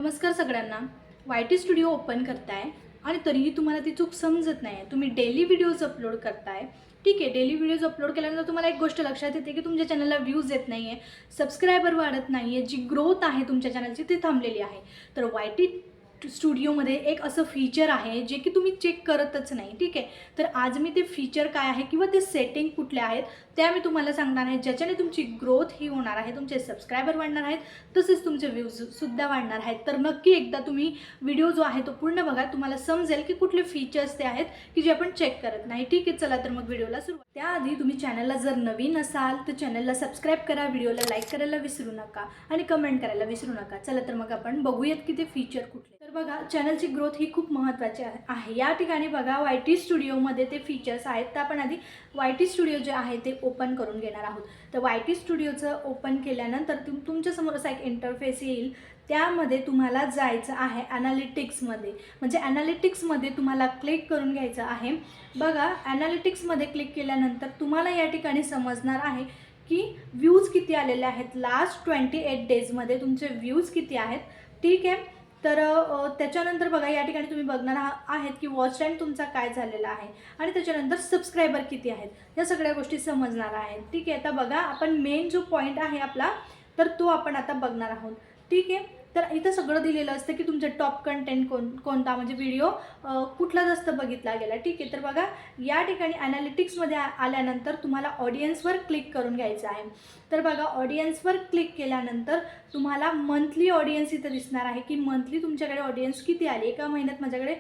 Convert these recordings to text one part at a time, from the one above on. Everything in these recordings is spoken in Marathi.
नमस्कार सगळ्यांना. YT स्टुडिओ ओपन करताय आणि तरीही तुम्हाला ती चूक समजत नाही. तुम्ही डेली व्हिडिओज अपलोड करताय. ठीक आहे, डेली व्हिडिओज अपलोड केल्यानंतर तुम्हाला एक गोष्ट लक्षात येते की तुमच्या चॅनलला व्ह्यूज येत नाही आहे, सबस्क्रायबर वाढत नाही आहे, जी ग्रोथ आहे तुमच्या चॅनलची ती थांबलेली आहे. तर YT स्टुडिओमध्ये एक असं फीचर आहे जे की तुम्ही चेक करतच नाही. ठीक आहे, तर आज मी ते फीचर काय आहे किंवा ते सेटिंग कुठल्या आहेत त्या मी तुम्हाला सांगणार आहे, ज्याच्याने तुमची ग्रोथ ही होणार आहे, तुमचे सबस्क्रायबर वाढणार आहेत, तसेच तुमचे व्ह्यूजसुद्धा वाढणार आहेत. तर नक्की एकदा तुम्ही व्हिडिओ जो आहे तो पूर्ण बघा, तुम्हाला समजेल की कुठले फीचर्स ते आहेत की जे आपण चेक करत नाही. ठीक आहे, चला तर मग व्हिडिओला सुरुवात. त्याआधी तुम्ही चॅनलला जर नवीन असाल तर चॅनलला सबस्क्राईब करा, व्हिडिओला लाईक करायला विसरू नका आणि कमेंट करायला विसरू नका. चला तर मग आपण बघूयात की ते फीचर कुठले. तर बघा, चॅनलची ग्रोथ ही खूप महत्त्वाची आहे. या ठिकाणी बघा YT स्टुडिओमध्ये ते फीचर्स आहेत. तर आपण आधी YT स्टुडिओ जे आहे ते ओपन करून घेणार आहोत. तर YT स्टुडिओचं ओपन केल्यानंतर तुमच्यासमोर असा एक इंटरफेस येईल. त्यामध्ये तुम्हाला जायचं आहे ॲनालिटिक्समध्ये. म्हणजे ॲनालिटिक्समध्ये तुम्हाला क्लिक करून घ्यायचं आहे. बघा, ॲनालिटिक्समध्ये क्लिक केल्यानंतर तुम्हाला या ठिकाणी समजणार आहे की व्ह्यूज किती आलेले आहेत. लास्ट 28 डेजमध्ये तुमचे व्ह्यूज किती आहेत. ठीक आहे, तर त्याच्यानंतर बघा या ठिकाणी तुम्ही बघणार आहेत की वॉच टाईम तुमचा काय झालेला आहे आणि त्याच्यानंतर सबस्क्रायबर किती आहेत, या सगळ्या गोष्टी समजणार आहेत. ठीक आहे, आता बघा आपण मेन जो पॉईंट आहे आपला, तर तो आपण आता बघणार आहोत. ठीक आहे, तर इथं सगळं दिलेलं असतं की तुमचं टॉप कंटेंट कोणता, म्हणजे व्हिडिओ कुठला जास्त बघितला गेला. ठीक आहे, तर बघा या ठिकाणी ॲनालिटिक्समध्ये आल्यानंतर तुम्हाला ऑडियन्सवर क्लिक करून घ्यायचं आहे. तर बघा, ऑडियन्सवर क्लिक केल्यानंतर तुम्हाला मंथली ऑडियन्स इथं दिसणार आहे की मंथली तुमच्याकडे ऑडियन्स किती आली. एका महिन्यात माझ्याकडे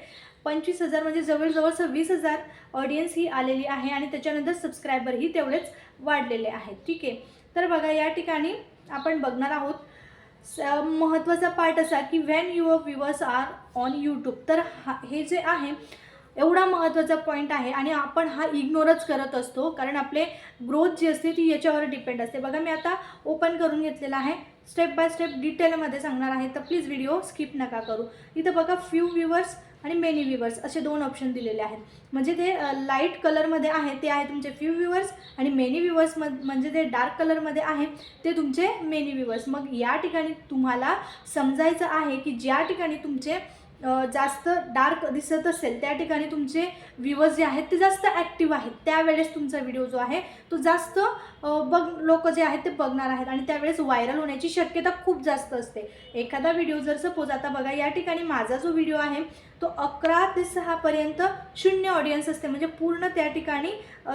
25,000 म्हणजे जवळजवळ 26,000 ऑडियन्स ही आलेली आहे आणि त्याच्यानंतर सबस्क्रायबरही तेवढेच वाढलेले आहेत. ठीक आहे, तर बघा या ठिकाणी आपण बघणार आहोत महत्त्वाचा पार्ट असा की when your viewers are on YouTube. तर हे जे आहे एवढा महत्त्वाचा पॉईंट आहे आणि आपण हा इग्नोरच करत असतो, कारण आपले ग्रोथ जी असते ती याच्यावर डिपेंड असते. बघा, मी आता ओपन करून घेतलेला आहे, स्टेप बाय स्टेप डिटेलमध्ये सांगणार आहे, तर प्लीज व्हिडिओ स्किप नका करू. इथं बघा फ्यू व्ह्यूवर्स आणि मेनी व्ह्यूवर्स असे दोन ऑप्शन दिलेले आहेत. म्हणजे ते लाईट कलरमध्ये आहे ते आहे तुमचे फ्यू व्ह्यूवर्स आणि मेनी व्ह्यूवर्स म्हणजे ते डार्क कलरमध्ये आहे ते तुमचे मेनी व्ह्यूवर्स. मग या ठिकाणी तुम्हाला समजायचं आहे की ज्या ठिकाणी तुमचे जास्त डार्क दिसत असेल त्या ठिकाणी तुमचे व्ह्यूवर्स जे आहेत ते जास्त ॲक्टिव्ह आहेत, त्यावेळेस तुमचा व्हिडिओ जो आहे तो जास्त लोक जे आहेत ते बघणार आहेत आणि त्यावेळेस व्हायरल होण्याची शक्यता खूप जास्त असते. एखादा व्हिडिओ जर सपोज आता बघा या ठिकाणी माझा जो व्हिडिओ आहे तो 11 ते 6 पर्यंत 0 ऑडियन्स असते, म्हणजे पूर्ण त्या ठिकाणी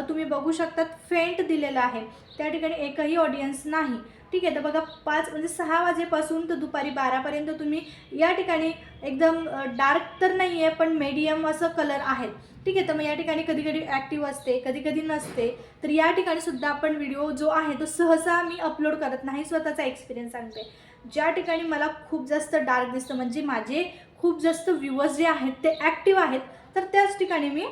तुम्ही बघू शकतात फेंट दिलेला आहे, त्या ठिकाणी एकही ऑडियन्स नाही. ठीक आहे, तर बघा 5 म्हणजे 6 वाजेपासून तर दुपारी 12पर्यंत तुम्ही या ठिकाणी एकदम डार्क तर नाही आहे पण मीडियम असं कलर आहेत. ठीक आहे, तर मग या ठिकाणी कधी कधी ॲक्टिव्ह असते, कधी कधी नसते. तर या ठिकाणी सुद्धा आपण व्हिडिओ जो आहे तो सहसा मी अपलोड करत नाही, स्वतःचा एक्सपिरियन्स सांगते. ज्या ठिकाणी मला खूप जास्त डार्क दिसतं म्हणजे माझे खूप जास्त व्ह्यूअर्स जे आहेत ते ॲक्टिव्ह आहेत, तर त्याच ठिकाणी मी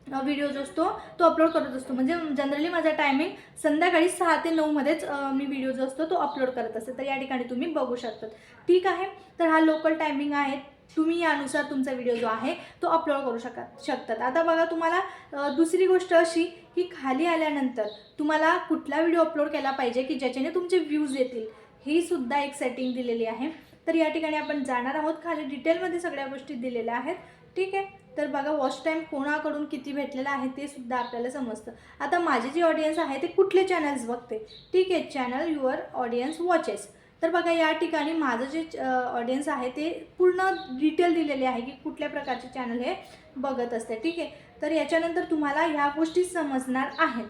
व्हिडिओ जो असतो तो अपलोड करत असतो. म्हणजे जनरली माझा टायमिंग संध्याकाळी 6 ते 9मध्येच मी व्हिडिओ जो असतो तो अपलोड करत असते. तर या ठिकाणी तुम्ही बघू शकतात. ठीक आहे, तर हा लोकल टायमिंग आहे, तुम्ही यानुसार तुमचा व्हिडिओ जो आहे तो अपलोड करू शकतात. आता बघा, तुम्हाला दुसरी गोष्ट अशी की खाली आल्यानंतर तुम्हाला कुठला व्हिडिओ अपलोड केला पाहिजे की ज्याच्याने तुमचे व्ह्यूज येतील, ही सुद्धा एक सेटिंग दिलेली आहे. तर या ठिकाणी आपण जाणार आहोत, खाली डिटेलमध्ये सगळ्या गोष्टी दिलेल्या आहेत. ठीक आहे, तर बघा वॉच टाईम कोणाकडून किती भेटलेला आहे ते सुद्धा आपल्याला समजतं. आता माझी जी ऑडियन्स आहे ते कुठले चॅनल्स बघते. ठीक आहे, चॅनल युअर ऑडियन्स वॉचेस. तर बघा या ठिकाणी माझं जे ऑडियन्स आहे ते पूर्ण डिटेल दिलेले आहे की कुठल्या प्रकारचे चॅनल हे बघत असते. ठीक आहे, तर याच्यानंतर तुम्हाला ह्या गोष्टी समजणार आहेत.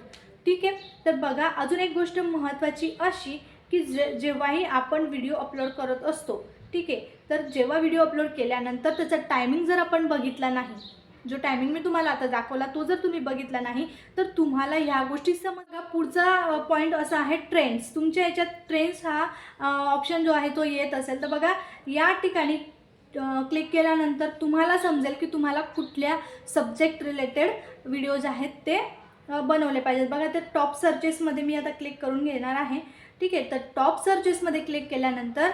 ठीक आहे, तर बघा अजून एक गोष्ट महत्त्वाची अशी की जेव्हाही आपण व्हिडिओ अपलोड करत असतो, ठीक आहे, तर जेव्हा व्हिडिओ अपलोड केल्यानंतर त्याचा टायमिंग जर आपण बघितला नाही, जो टायमिंग मी तुम्हाला आता दाखवला तो जर तुम्ही बघितला नाही तर तुम्हाला ह्या गोष्टी समजा. पुढचा पॉईंट असा आहे ट्रेंड्स. तुमच्या याच्यात ट्रेंड्स हा ऑप्शन जो आहे तो येत असेल तर बघा या ठिकाणी क्लिक केल्यानंतर तुम्हाला समजेल की तुम्हाला कुठल्या सब्जेक्ट रिलेटेड व्हिडिओज आहेत ते बनवले पाहिजेत. बघा, ते टॉप सर्चेसमध्ये मी आता क्लिक करून घेणार आहे. ठीक आहे, तर टॉप सर्चेसमध्ये क्लिक केल्यानंतर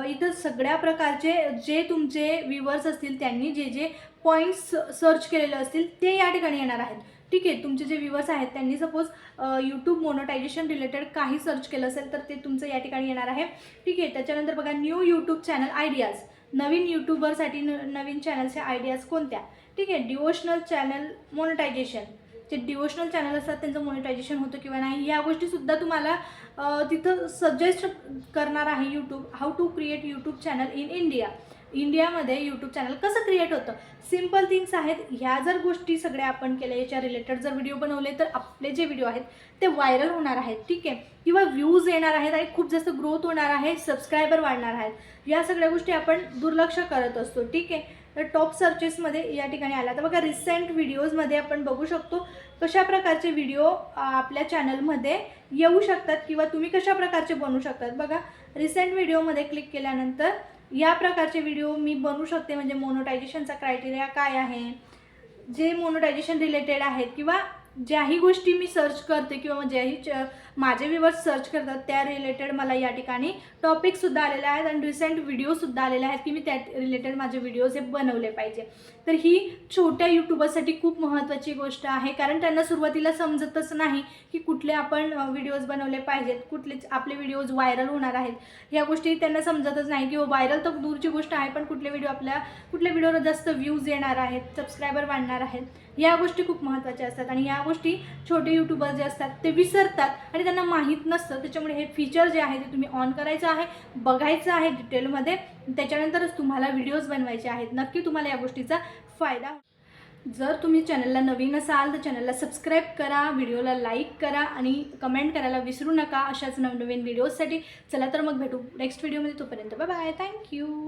इथं सगळ्या प्रकारचे जे तुमचे व्ह्यूवर्स असतील त्यांनी जे जे पॉईंट्स सर्च केलेले असतील ते या ठिकाणी येणार आहेत. ठीक आहे, तुमचे जे व्ह्यूवर्स आहेत त्यांनी सपोज यूट्यूब मोनेटायझेशन रिलेटेड काही सर्च केलं असेल तर ते तुमचं या ठिकाणी येणार आहे. ठीक आहे, त्याच्यानंतर बघा न्यू यूट्यूब चॅनल आयडियाज. नवीन यूट्यूबरसाठी नवीन चॅनलच्या आयडियाज कोणत्या? ठीक आहे, डिवोशनल चॅनल मोनेटायझेशन, जे डिवोशनल चॅनल असतात त्यांचं मोनेटायझेशन होतं किंवा नाही, ह्या गोष्टीसुद्धा तुम्हाला तिथं सजेस्ट करणार आहे YouTube. How to create YouTube channel in India. इंडियामध्ये यूट्यूब चॅनल कसं क्रिएट होतं, सिम्पल थिंग्स आहेत. ह्या जर गोष्टी सगळ्या आपण केल्या, याच्या रिलेटेड जर व्हिडिओ बनवले तर आपले जे व्हिडिओ आहेत ते व्हायरल होणार आहेत. ठीक आहे, किंवा व्ह्यूज येणार आहेत आणि खूप जास्त ग्रोथ होणार आहे, सबस्क्रायबर वाढणार आहेत. या सगळ्या गोष्टी आपण दुर्लक्ष करत असतो. ठीक आहे, तर टॉप सर्चेसमध्ये या ठिकाणी आला. तर बघा, रिसेंट व्हिडिओजमध्ये आपण बघू शकतो कशा प्रकारचे व्हिडिओ आपल्या चॅनलमध्ये येऊ शकतात किंवा तुम्ही कशा प्रकारचे बनवू शकतात. बघा, रिसेंट व्हिडिओमध्ये क्लिक केल्यानंतर या प्रकारचे व्हिडिओ मी बनवू शकते. म्हणजे मोनेटायझेशनचा क्रायटेरिया काय आहे, जे मोनेटायझेशन रिलेटेड आहेत किंवा ज्याही गोष्टी मी सर्च करते किंवा ज्याही माझे व्ह्यूअर्स सर्च करतात त्या रिलेटेड मला या ठिकाणी टॉपिकसुद्धा आलेले आहेत आणि रिसेंट व्हिडिओसुद्धा आलेले आहेत की मी त्या रिलेटेड माझे व्हिडिओज हे बनवले पाहिजे. तर ही छोट्या यूट्यूबर्ससाठी खूप महत्त्वाची गोष्ट आहे, कारण त्यांना सुरुवातीला समजतच नाही की कुठले आपण व्हिडिओज बनवले पाहिजेत, कुठलेच आपले व्हिडिओज व्हायरल होणार आहेत. ह्या गोष्टी त्यांना समजतच नाही किंवा व्हायरल तर दूरची गोष्ट आहे, पण कुठले व्हिडिओला जास्त व्ह्यूज येणार आहेत, सबस्क्रायबर वाढणार आहेत, या गोष्टी खूप महत्त्वाच्या असतात. आणि या गोष्टी छोटे यूट्यूबर जे असतात ते विसरतात आणि त्यांना माहीत नसतं. त्याच्यामुळे हे फीचर जे आहे ते तुम्ही ऑन करायचं आहे, बघायचं आहे डिटेलमध्ये, त्याच्यानंतरच तुम्हाला व्हिडिओज बनवायचे आहेत. नक्की तुम्हाला या गोष्टीचा फायदा. जर तुम्ही चॅनलला नवीन असाल तर चॅनलला सबस्क्राईब करा, व्हिडिओला लाईक करा आणि कमेंट करायला विसरू नका अशाच नवनवीन व्हिडिओजसाठी. चला तर मग भेटू नेक्स्ट व्हिडिओमध्ये. तोपर्यंत बाय बाय, थँक्यू.